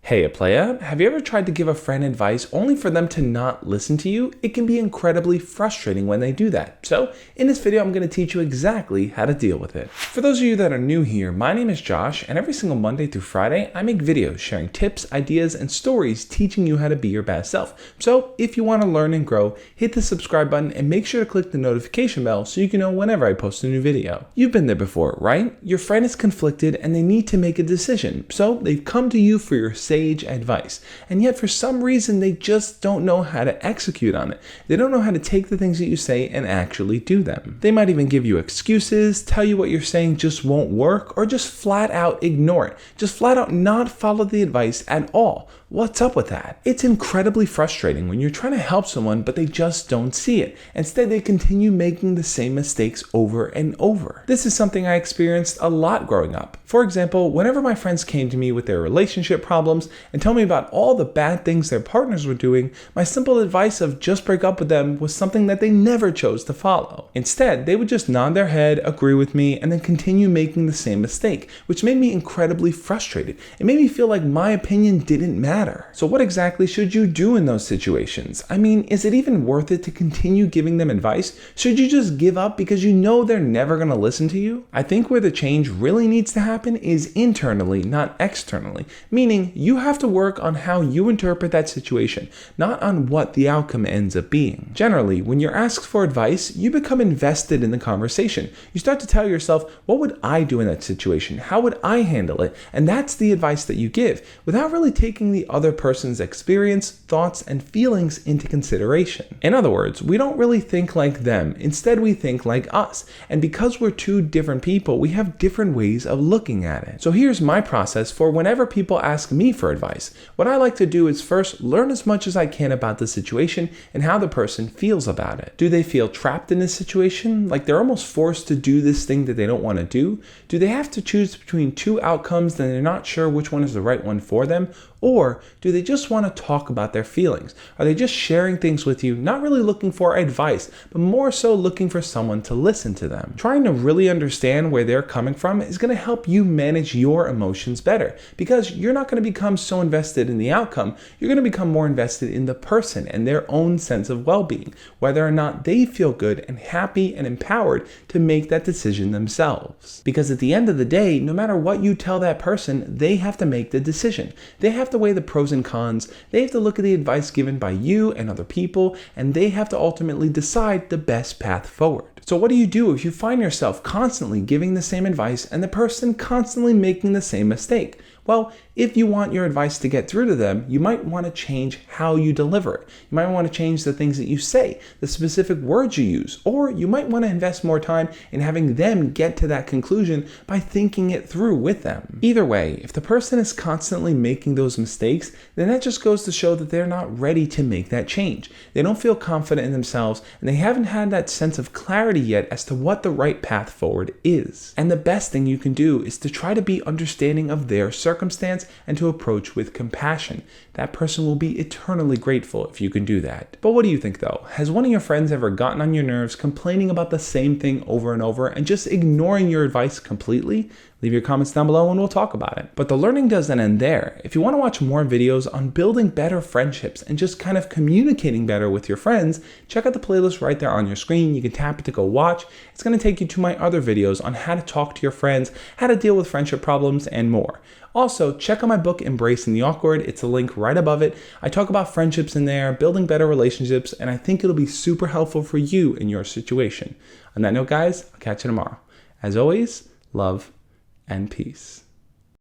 Hey, playa, have you ever tried to give a friend advice only for them to not listen to you? It can be incredibly frustrating when they do that. So, in this video, I'm going to teach you exactly how to deal with it. For those of you that are new here, my name is Josh, and every single Monday through Friday, I make videos sharing tips, ideas, and stories teaching you how to be your best self. So, if you want to learn and grow, hit the subscribe button and make sure to click the notification bell so you can know whenever I post a new video. You've been there before, right? Your friend is conflicted and they need to make a decision, so they've come to you for your sage advice, and yet for some reason they just don't know how to execute on it. They don't know how to take the things that you say and actually do them. They might even give you excuses, tell you what you're saying just won't work, or just flat out ignore it. Just flat out not follow the advice at all. What's up with that? It's incredibly frustrating when you're trying to help someone but they just don't see it. Instead, they continue making the same mistakes over and over. This is something I experienced a lot growing up. For example, whenever my friends came to me with their relationship problems and told me about all the bad things their partners were doing, my simple advice of just break up with them was something that they never chose to follow. Instead, they would just nod their head, agree with me, and then continue making the same mistake, which made me incredibly frustrated. It made me feel like my opinion didn't matter. So what exactly should you do in those situations? I mean, is it even worth it to continue giving them advice? Should you just give up because you know they're never going to listen to you? I think where the change really needs to happen is internally, not externally. Meaning, you have to work on how you interpret that situation, not on what the outcome ends up being. Generally, when you're asked for advice, you become invested in the conversation. You start to tell yourself, what would I do in that situation? How would I handle it? And that's the advice that you give, without really taking the other person's experience, thoughts, and feelings into consideration. In other words, we don't really think like them. Instead, we think like us. And because we're two different people, we have different ways of looking at it. So here's my process for whenever people ask me for advice. What I like to do is first learn as much as I can about the situation and how the person feels about it. Do they feel trapped in this situation? Like they're almost forced to do this thing that they don't want to do? Do they have to choose between two outcomes and they're not sure which one is the right one for them? Or do they just want to talk about their feelings? Are they just sharing things with you, not really looking for advice, but more so looking for someone to listen to them? Trying to really understand where they're coming from is going to help you manage your emotions better, because you're not going to become so invested in the outcome. You're going to become more invested in the person and their own sense of well-being, whether or not they feel good and happy and empowered to make that decision themselves. Because at the end of the day, no matter what you tell that person, they have to make the decision. They have to weigh the pros and cons. They have to look at the advice given by you and other people, and they have to ultimately decide the best path forward. So what do you do if you find yourself constantly giving the same advice and the person constantly making the same mistake? Well, if you want your advice to get through to them, you might want to change how you deliver it. You might want to change the things that you say, the specific words you use, or you might want to invest more time in having them get to that conclusion by thinking it through with them. Either way, if the person is constantly making those mistakes, then that just goes to show that they're not ready to make that change. They don't feel confident in themselves, and they haven't had that sense of clarity yet as to what the right path forward is. And the best thing you can do is to try to be understanding of their circumstance and to approach with compassion. That person will be eternally grateful if you can do that. But what do you think though? Has one of your friends ever gotten on your nerves complaining about the same thing over and over and just ignoring your advice completely? Leave your comments down below and we'll talk about it. But the learning doesn't end there. If you want to watch more videos on building better friendships and just kind of communicating better with your friends, check out the playlist right there on your screen. You can tap it to go watch. It's going to take you to my other videos on how to talk to your friends, how to deal with friendship problems, and more. Also, check out my book, Embracing the Awkward. It's a link right above it. I talk about friendships in there, building better relationships, and I think it'll be super helpful for you in your situation. On that note, guys, I'll catch you tomorrow. As always, love and peace.